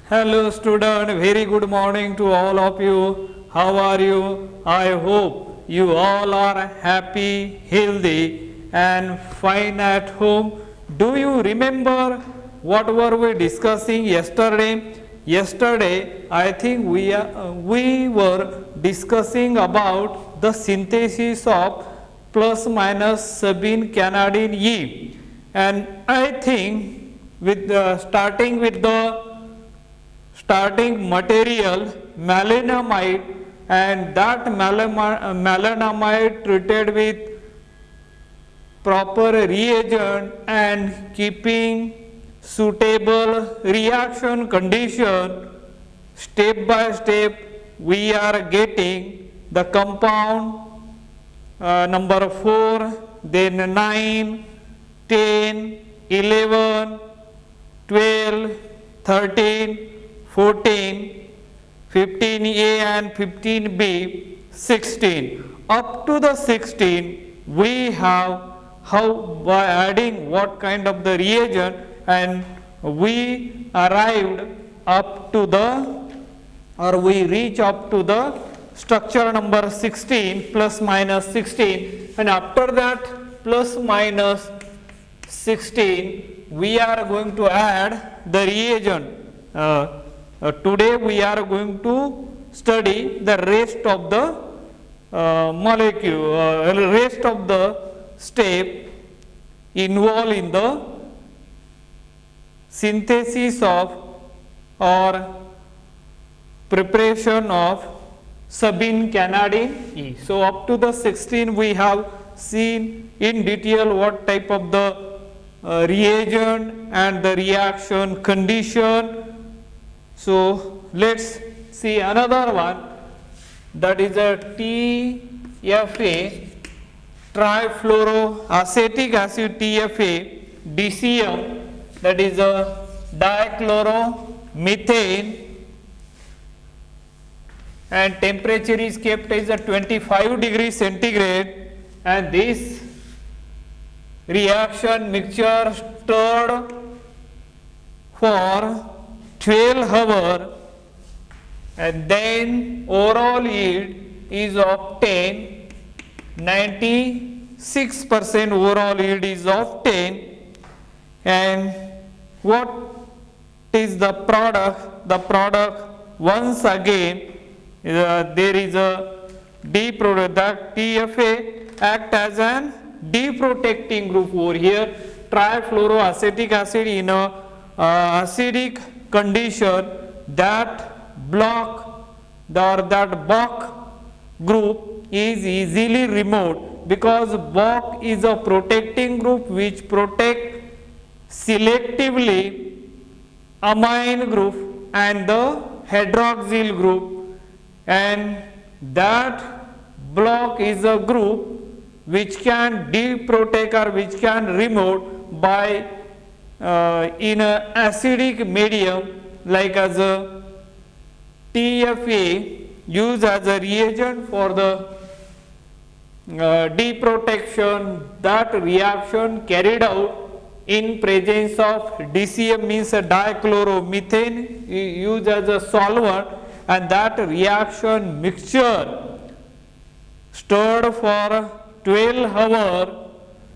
Hello student, very good morning to all of you. How are you? I hope you all are happy, healthy and fine at home. Do you remember what were we discussing yesterday? Yesterday I think we were discussing about the synthesis of plus minus Sabine Canadian E, and I think with starting material malenomide, and that malenomide treated with proper reagent and keeping suitable reaction condition, step by step we are getting the compound number 4, then 9, 10, 11, 12, 13, 14, 15A and 15B, 16. Up to the 16 we have how by adding what kind of the reagent, and we arrived up to the we reach up to the structure number 16 plus minus 16, and after that plus minus 16 we are going to add the reagent. Today we are going to study the rest of the molecule, rest of the step involved in the synthesis of or preparation of Sabine Canadian E. So up to the 16 we have seen in detail what type of the reagent and the reaction condition. So let's see another one, that is a TFA, trifluoroacetic acid, TFA, DCM, that is a dichloromethane, and temperature is kept as a 25 degrees centigrade, and this reaction mixture stirred for 12 hours, and then overall yield is obtained, 96% overall yield is obtained. And what is the product? The product, once again there is a deproduct, that TFA act as an deprotecting group over here, trifluoroacetic acid in a acidic condition, that block or that Bock group is easily removed, because Bock is a protecting group which protect selectively amine group and the hydroxyl group, and that block is a group which can deprotect or which can remove by in a acidic medium, like as a TFA used as a reagent for the deprotection. That reaction carried out in presence of DCM, means a dichloromethane, used as a solvent, and that reaction mixture stirred for 12 hours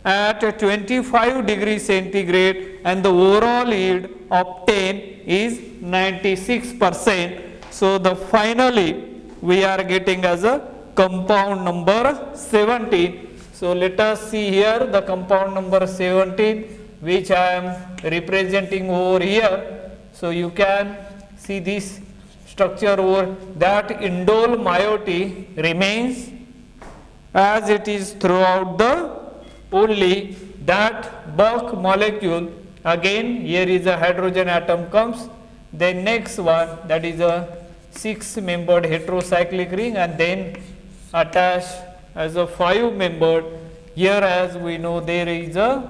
at 25 degrees centigrade, and the overall yield obtained is 96%. So the finally we are getting as a compound number 17. So let us see here the compound number 17, which I am representing over here. So you can see this structure over, that indole moiety remains as it is throughout the, only that Bock molecule, again here is a hydrogen atom comes, then next one, that is a 6-membered heterocyclic ring, and then attached as a 5-membered. Here, as we know, there is a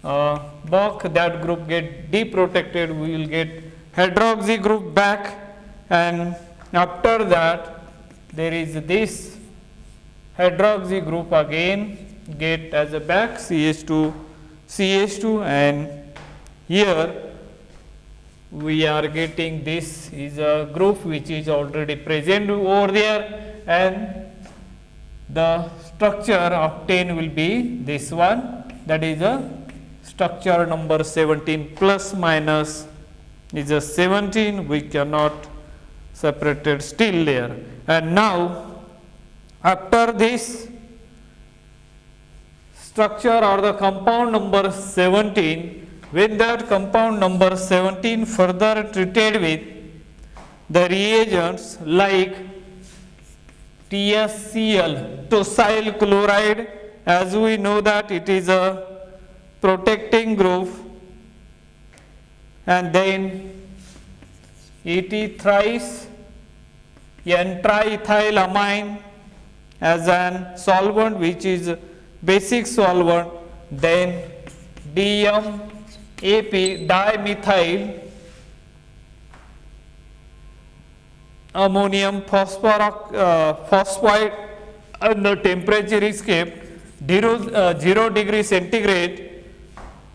Bock, that group get deprotected, we will get hydroxy group back, and after that there is this hydroxy group again get as a back CH2, and here we are getting this is a group which is already present over there, and the structure obtained will be this one, that is a structure number 17 plus minus is a 17, we cannot separate it still there. And now after this structure or the compound number 17, when that compound number 17 further treated with the reagents like TSCl, tosyl chloride, as we know that it is a protecting group, and then ET thrice n-triethylamine as an solvent which is basic solvent, then DMAP dimethyl ammonium phosphide, and the temperature is kept 0 degree centigrade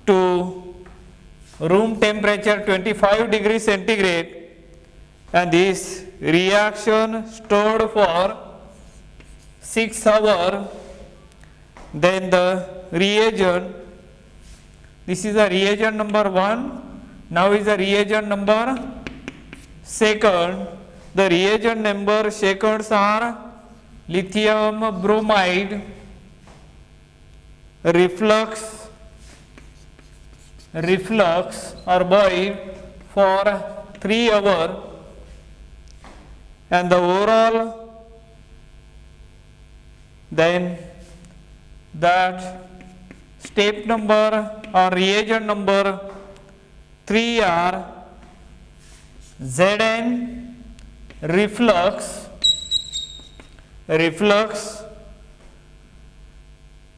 to room temperature 25 degree centigrade, and this reaction stored for 6 hours. Then the reagent, this is the reagent number 1, now is the reagent number 2. The reagent number seconds are lithium bromide, reflux or boil for 3 hours, and the overall, then that step number or reagent number 3 are Zn reflux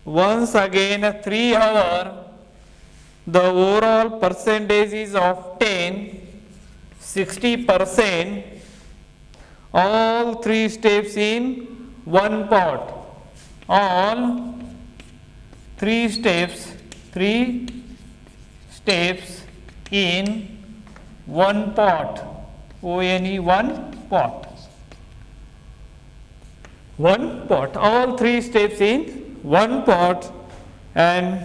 once again 3 hours, the overall percentage is of 60%, all 3 steps in one pot, all 3 steps in one pot, one pot, all 3 steps in one pot, and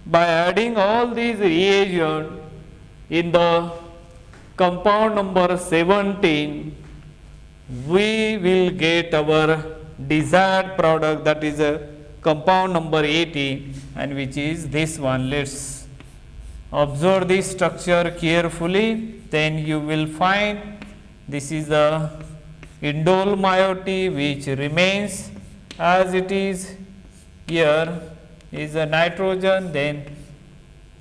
by adding all these reagents in the compound number 17, we will get our desired product, that is a compound number 18, and which is this one. Let's observe this structure carefully, then you will find this is the indole moiety which remains as it is. Here is a nitrogen, then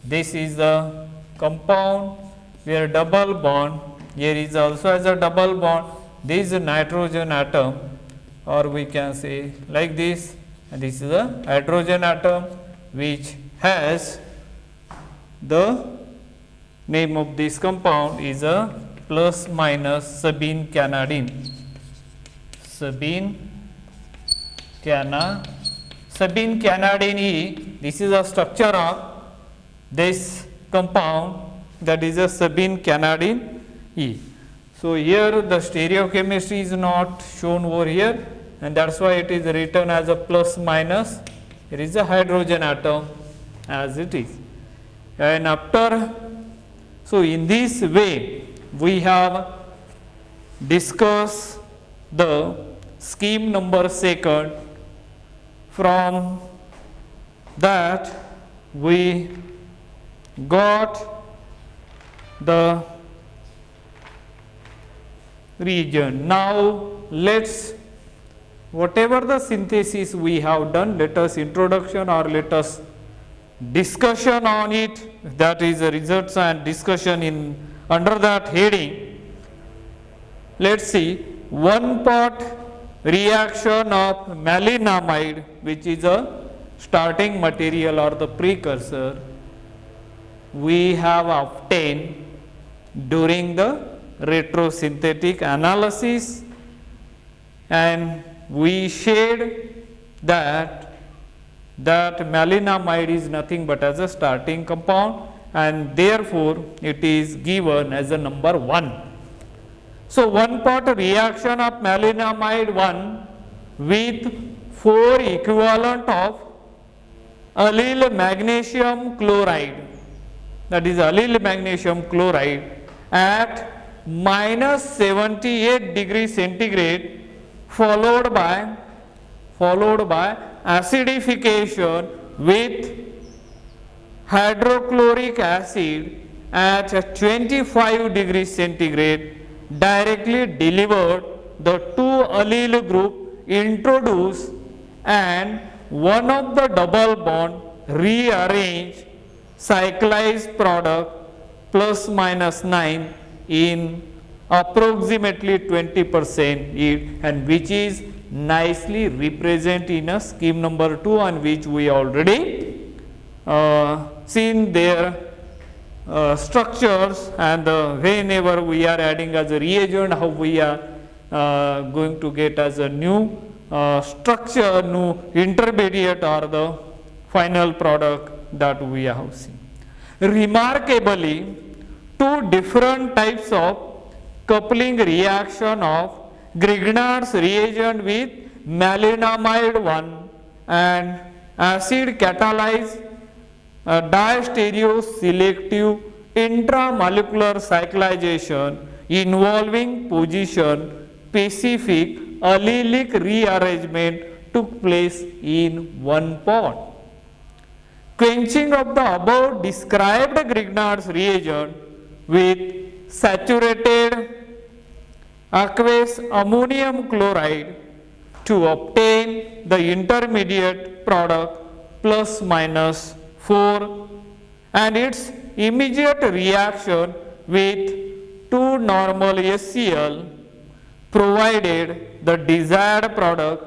this is the compound where double bond, here is also as a double bond, this is a nitrogen atom, or we can say like this, and this is a hydrogen atom which has the name of this compound is a plus minus sabine canadine. Sabine canadine E, this is a structure of this compound, that is a sabine canadine E. So here the stereochemistry is not shown over here, and that is why it is written as a plus minus. Here is a hydrogen atom as it is. And after, so in this way we have discussed the scheme number 2. From that we got the region. Now let's, whatever the synthesis we have done, let us introduction or let us discussion on it, that is the results and discussion in under that heading. Let's see, one pot reaction of maleimide, which is a starting material or the precursor, we have obtained during the retrosynthetic analysis, and we showed that maleimide is nothing but as a starting compound, and therefore it is given as a number 1. So 1 part reaction of maleimide 1 with 4 equivalent of allyl magnesium chloride, that is allyl magnesium chloride at minus 78 degrees centigrade, followed by acidification with hydrochloric acid at 25 degrees centigrade, directly delivered the 2 allyl group introduced and one of the double bond rearranged cyclized product plus minus 9 in approximately 20% yield, and which is nicely represented in a scheme number 2, on which we already seen their structures, and whenever we are adding as a reagent, how we are going to get as a new structure, new intermediate or the final product that we have seen. Remarkably, 2 different types of coupling reaction of Grignard's reagent with maleimide 1 and acid catalyzed diastereoselective intramolecular cyclization involving position specific allylic rearrangement took place in 1 pot. Quenching of the above described Grignard's reagent with saturated aqueous ammonium chloride to obtain the intermediate product plus minus 4, and its immediate reaction with 2 normal HCl provided the desired product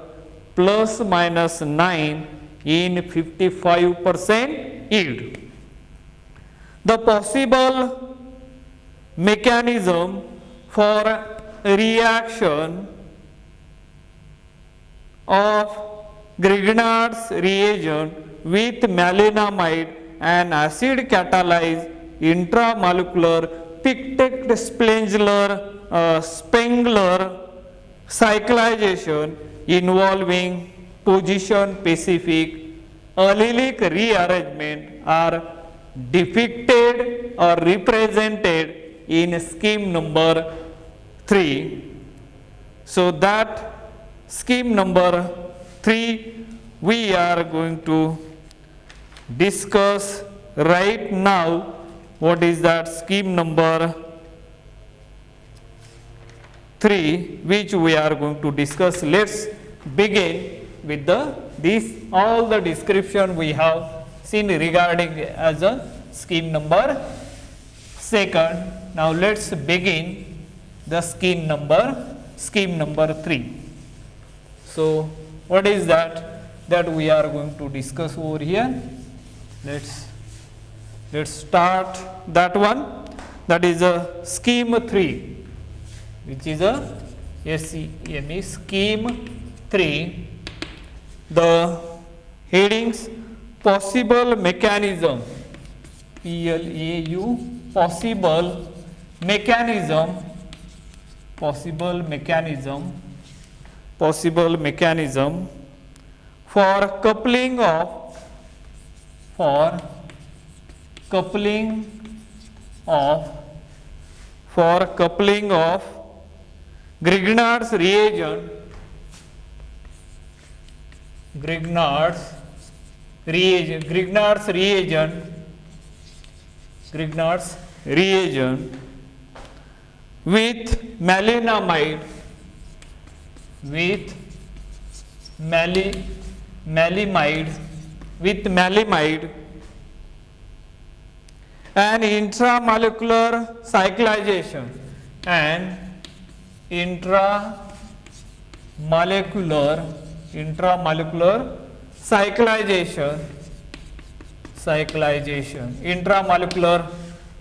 plus minus 9 in 55% yield. The possible mechanism for reaction of Grignard's reagent with maleimide and acid catalyzed intramolecular Pictet Spengler cyclization involving position specific allylic rearrangement are depicted or represented in scheme number 3. So that scheme number 3 we are going to discuss right now. What is that scheme number 3 which we are going to discuss? Let's begin with all the description we have seen regarding as a scheme number 2nd. Now let's begin the scheme number 3. So what is that we are going to discuss over here? Let's start that one. That is a scheme 3, which is a SCME scheme 3. The headings: possible mechanism, PLAU, possible mechanism for coupling of Grignard's reagent with maleimide and intramolecular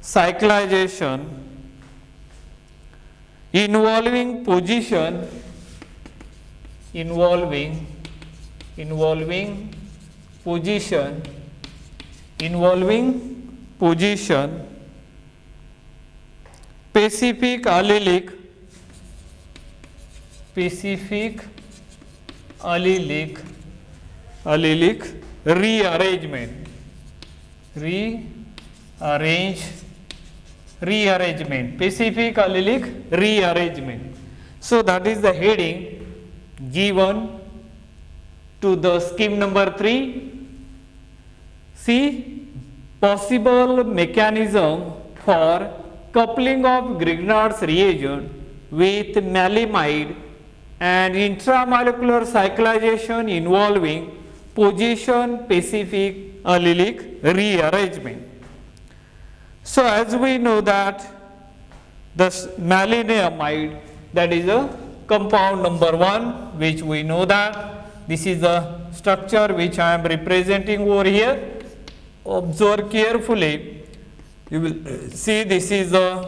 cyclization involving position position specific allelic rearrangement specific allelic rearrangement. So that is the heading given to the scheme number 3. See, possible mechanism for coupling of Grignard's reagent with maleimide and intramolecular cyclization involving position specific allelic rearrangement. So as we know that the maleimide, that is a compound number 1, which we know that this is the structure which I am representing over here. Observe carefully, you will see this is the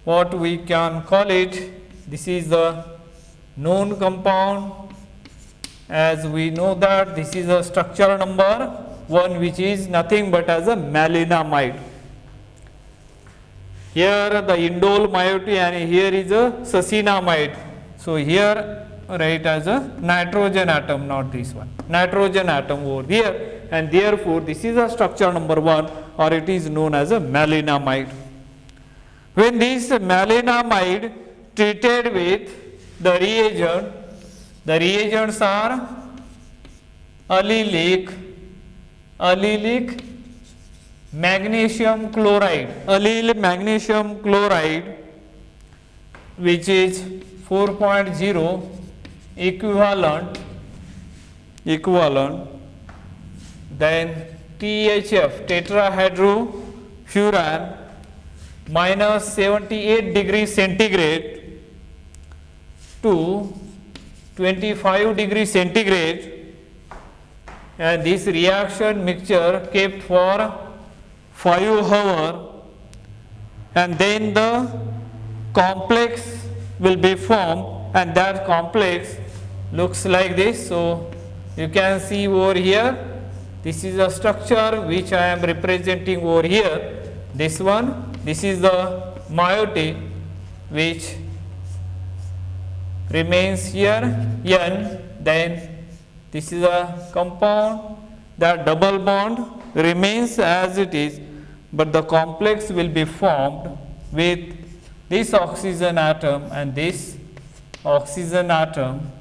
what we can call it, this is the known compound. As we know that this is a structure number 1, which is nothing but as a maleimide. Here the indole moiety and here is a succinamide. So here write as a nitrogen atom, not this one, nitrogen atom over here, and therefore this is a structure number 1, or it is known as a maleimide. When this maleimide treated with the reagent, the reagents are allelic magnesium chloride, which is 4.0 equivalent, then THF, tetrahydrofuran, minus 78 degrees centigrade to 25 degrees centigrade, and this reaction mixture kept for 5 hours, and then the complex will be formed, and that complex looks like this. So you can see over here, this is a structure which I am representing over here. This one, this is the moiety which remains here, N, then this is a compound, that double bond remains as it is, but the complex will be formed with this oxygen atom and this oxygen atom.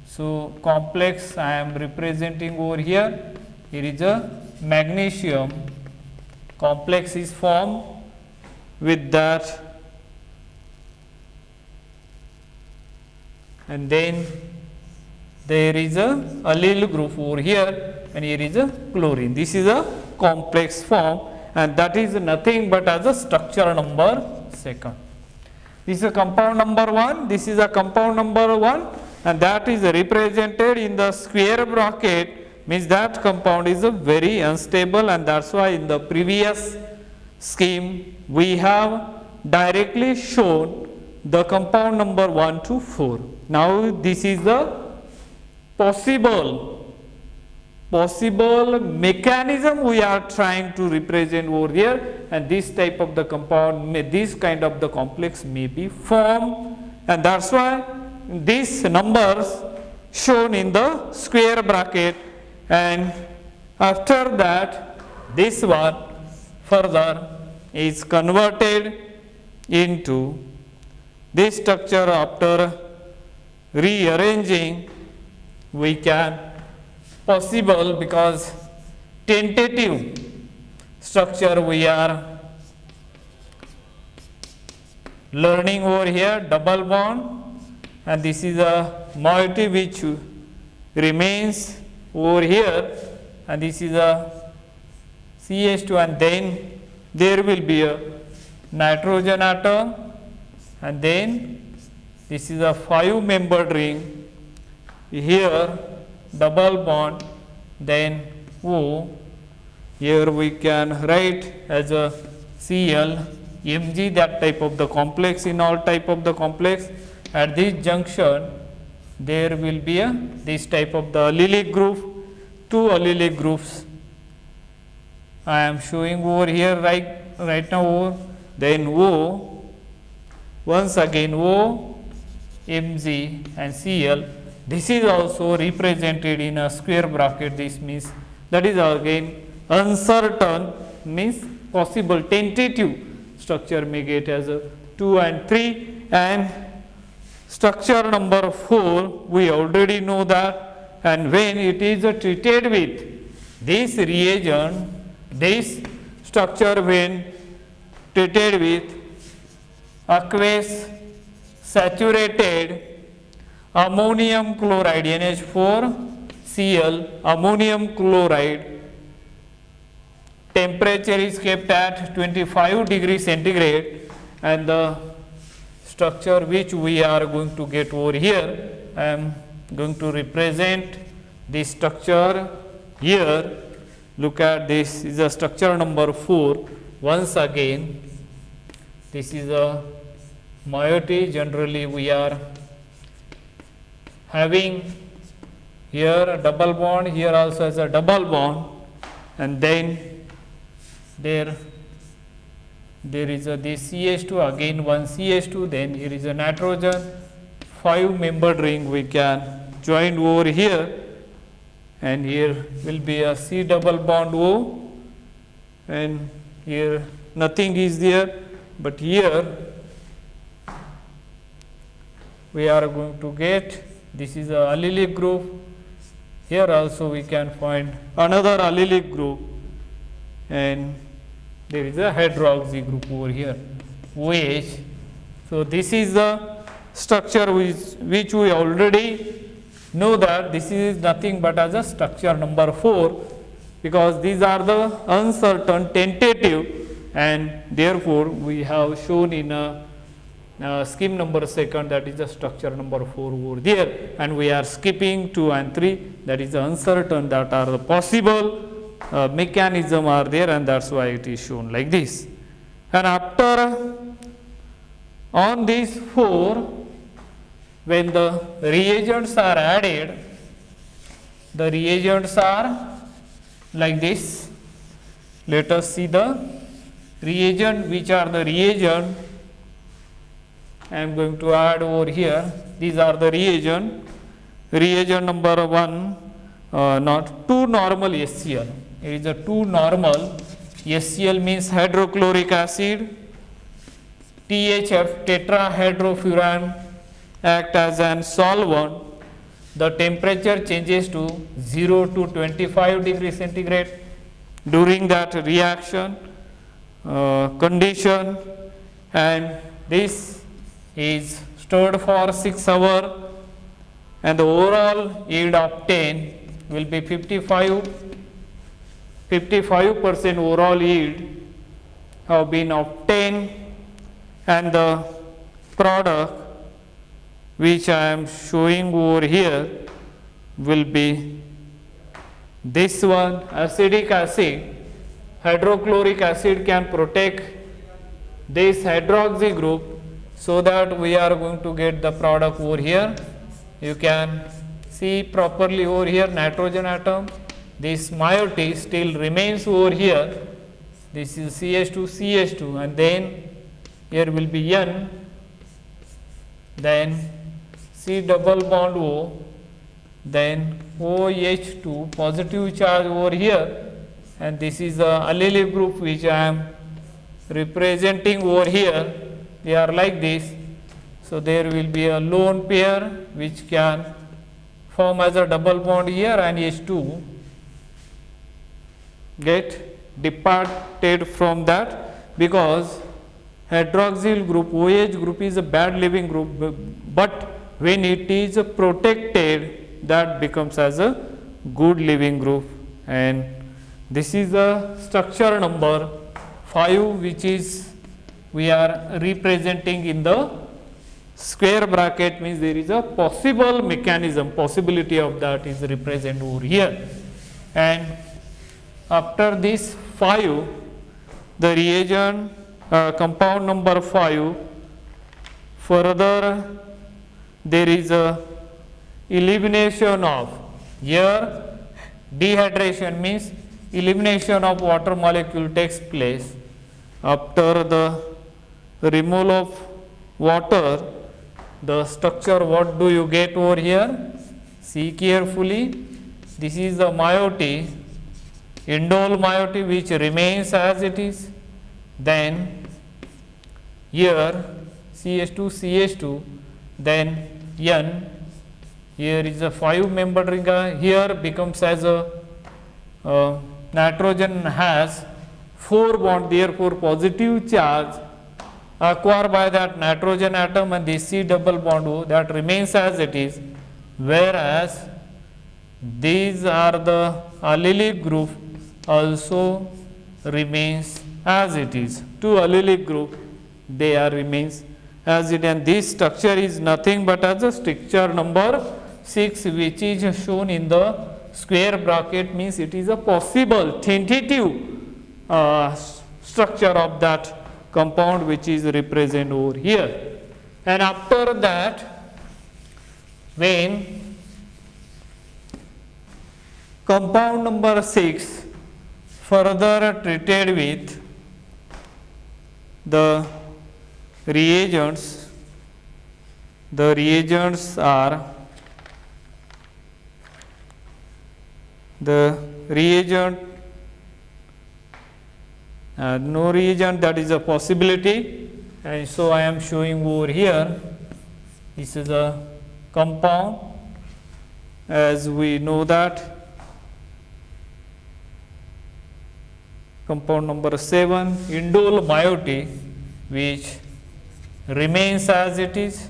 So complex I am representing over here, here is a magnesium complex is formed with that, and then there is a allyl group over here, and here is a chlorine. This is a complex form, and that is nothing but as a structure number 2. This is a compound number 1, this is a compound number 1, and that is represented in the square bracket, means that compound is a very unstable, and that's why in the previous scheme we have directly shown the compound number 1 to 4. Now this is the possible mechanism we are trying to represent over here, and this type of the compound, this kind of the complex may be formed, and that's why these numbers shown in the square bracket, and after that this one further is converted into this structure. After rearranging, we can possible, because tentative structure we are learning over here, double bond, and this is a moiety which remains over here, and this is a CH2, and then there will be a nitrogen atom, and then this is a 5-membered ring, here double bond, then O, here we can write as a Cl, Mg, that type of the complex. In all type of the complex, at this junction there will be a this type of the allylic group, 2 allylic groups I am showing over here right now O, then O, once again O, Mg and Cl. This is also represented in a square bracket. This means that is again uncertain, means possible tentative structure may get as a 2 and 3, and structure number 4 we already know that, and when it is treated with this reagent, this structure when treated with aqueous saturated ammonium chloride NH4Cl ammonium chloride, temperature is kept at 25 degrees centigrade, and the structure which we are going to get over here, I am going to represent this structure here. Look at this, is a structure number 4. Once again, this is a moiety. Generally we are having here a double bond, here also as a double bond, and then there is a this CH2, again one CH2, then here is a nitrogen, 5 membered ring we can join over here, and here will be a C double bond O, and here nothing is there, but here we are going to get, this is a allylic group, here also we can find another allylic group, and there is a hydroxy group over here, OH. So this is the structure which we already know that this is nothing but as a structure number 4, because these are the uncertain tentative, and therefore we have shown in a scheme number 2, that is the structure number 4 over there, and we are skipping 2 and 3, that is the uncertain, that are the possible mechanism are there, and that is why it is shown like this. And after on these 4, when the reagents are added, the reagents are like this. Let us see the reagent, which are the reagent I am going to add over here. These are the reagent. Reagent number 1, not 2 normal HCl. It is a 2 normal. HCl means hydrochloric acid. THF, tetrahydrofuran, act as an solvent. The temperature changes to 0 to 25 degrees centigrade. During that reaction condition, and this is stored for 6 hours, and the overall yield obtained will be 55% overall yield have been obtained, and the product which I am showing over here will be this one, acetic acid. Hydrochloric acid can protect this hydroxy group, so that we are going to get the product over here. You can see properly over here, nitrogen atom, this moiety still remains over here, this is CH2, and then here will be N, then C double bond O, then OH2, positive charge over here, and this is the allylic group which I am representing over here. They are like this. So there will be a lone pair which can form as a double bond here, and H2 get departed from that, because hydroxyl group, OH group is a bad leaving group, but when it is protected, that becomes as a good leaving group. And this is the structure number 5, which is we are representing in the square bracket, means there is a possible mechanism, possibility of that is represented over here. And after this 5, the reagent compound number 5, further there is a elimination of, here dehydration means elimination of water molecule takes place. After the removal of water, the structure, what do you get over here? See carefully. This is the moiety, indole moiety, which remains as it is. Then here CH2, CH2, then N. Here is a 5-membered ring. Here becomes as a nitrogen has 4 bonds, therefore positive charge acquired by that nitrogen atom, and this C double bond O that remains as it is, whereas these are the allylic group also remains as it is. 2 allylic group, they are remains as it, and this structure is nothing but as a structure number 6, which is shown in the square bracket, means it is a possible tentative structure of that compound which is represented over here. And after that, when compound number 6 further treated with the reagents, the reagents are the reagent, no reagent, that is a possibility, and so I am showing over here. This is a compound, as we know that compound number 7, indole moiety, which remains as it is.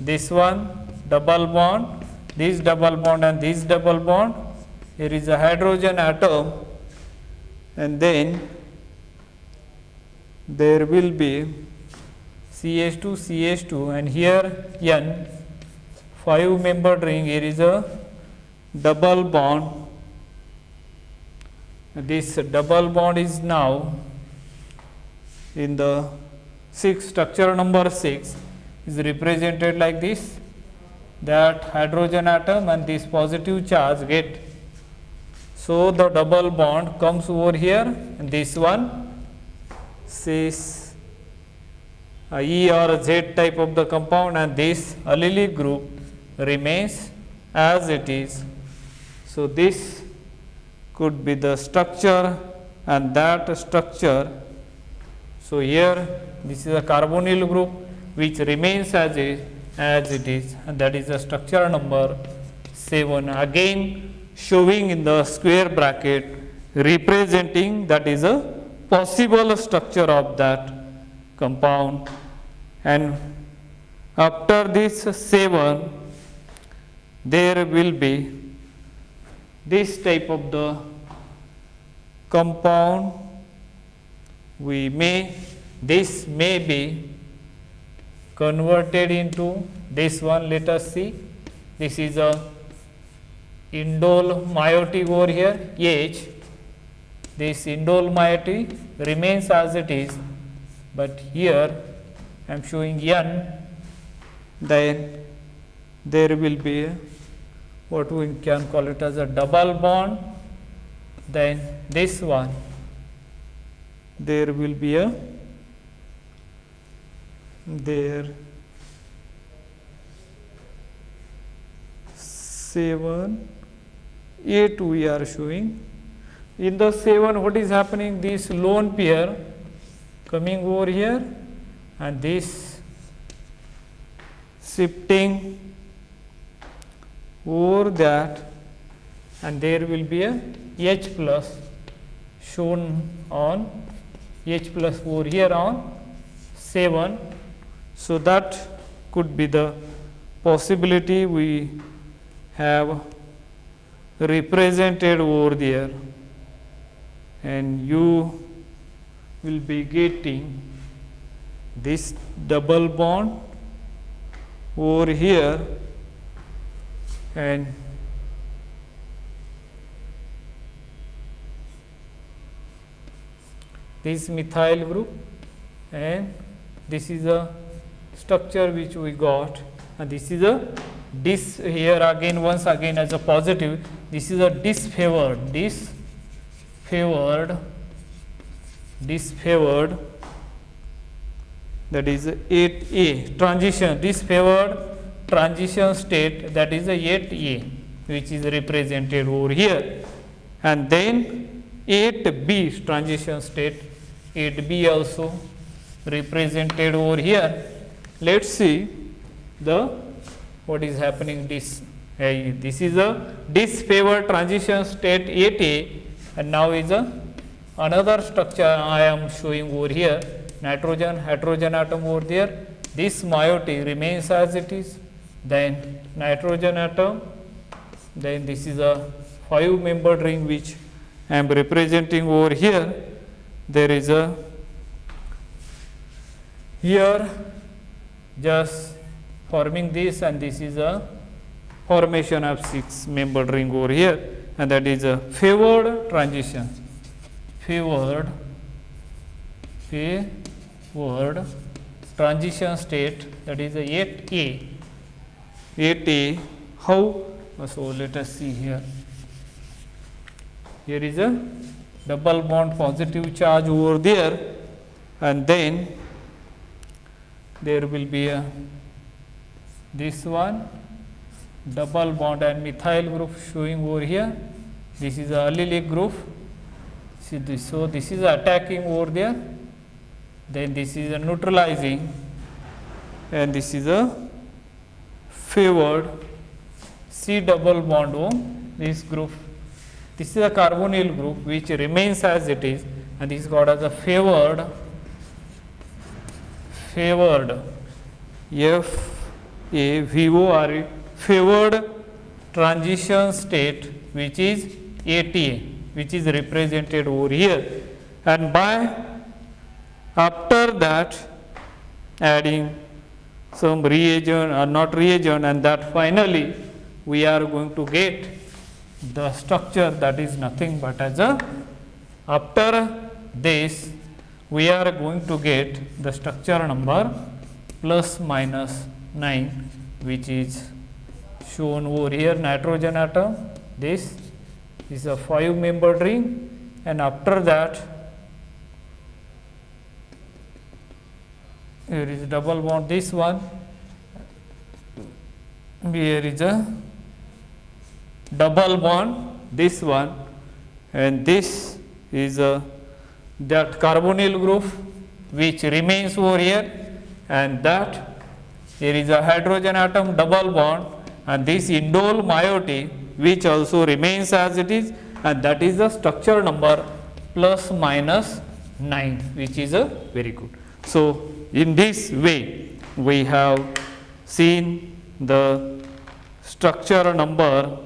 This one double bond, this double bond and this double bond. Here is a hydrogen atom, and then there will be CH2, CH2, and here N, 5-membered ring. Here is a double bond. This double bond is now in the 6, structure number 6 is represented like this, that hydrogen atom and this positive charge get. So the double bond comes over here, and this one says E or Z type of the compound, and this allylic group remains as it is. So this could be the structure, and that structure. So here this is a carbonyl group which remains as it is, and that is the structure number 7, again showing in the square bracket, representing that is a possible structure of that compound. And after this 7, there will be this type of the compound. This may be converted into this one. Let us see. This is a indole moiety over here, H. This indole moiety remains as it is, but here I am showing N. Then there will be what we can call it as a double bond. Then this one, there will be a there 7, 8 we are showing. In the 7, what is happening? This lone pair coming over here, and this shifting over that, and there will be a H plus shown on H plus over here on 7. So that could be the possibility we have represented over there, and you will be getting this double bond over here, and this methyl group, and this is a structure which we got, and this is a this here again once again as a positive, this is a disfavored, that is 8A, transition, disfavored transition state, that is a 8A, which is represented over here. And then 8B transition state, 8B also represented over here. Let's see what is happening. This is a disfavored transition state 8A, and now is another structure I am showing over here. Nitrogen, hydrogen atom over there. This moiety remains as it is. Then nitrogen atom. Then this is a 5-membered ring which I am representing over here. There is a here just forming this, and this is a formation of 6-membered ring over here, and that is a favored transition. Favored transition state, that is a 8A. 8A, how? So let us see here. Here is a double bond positive charge over there, and then there will be a this one double bond and methyl group showing over here. This is a allylic group. See this, so this is attacking over there. Then this is a neutralizing, and this is a favored C double bond O. This group, this is a carbonyl group which remains as it is, and this is called as a favored FAVORE, favored transition state, which is ATA, which is represented over here. And by after that adding some reagent or not reagent, and that finally we are going to get the structure that is nothing but as a, after this we are going to get the structure number plus minus 9, which is shown over here. Nitrogen atom, this is a 5-membered ring, and after that here is double bond, this one, here is a double bond, this one, and this is a that carbonyl group which remains over here, and that here is a hydrogen atom double bond, and this indole moiety which also remains as it is, and that is the structure number plus minus 9, which is a very good. So in this way we have seen the structure number,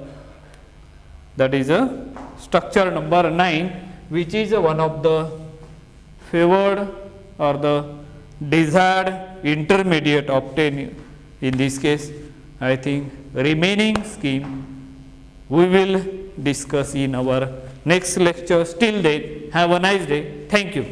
that is a structure number 9, which is one of the favored or the desired intermediate obtained. In this case, I think remaining scheme we will discuss in our next lecture. Till then, have a nice day. Thank you.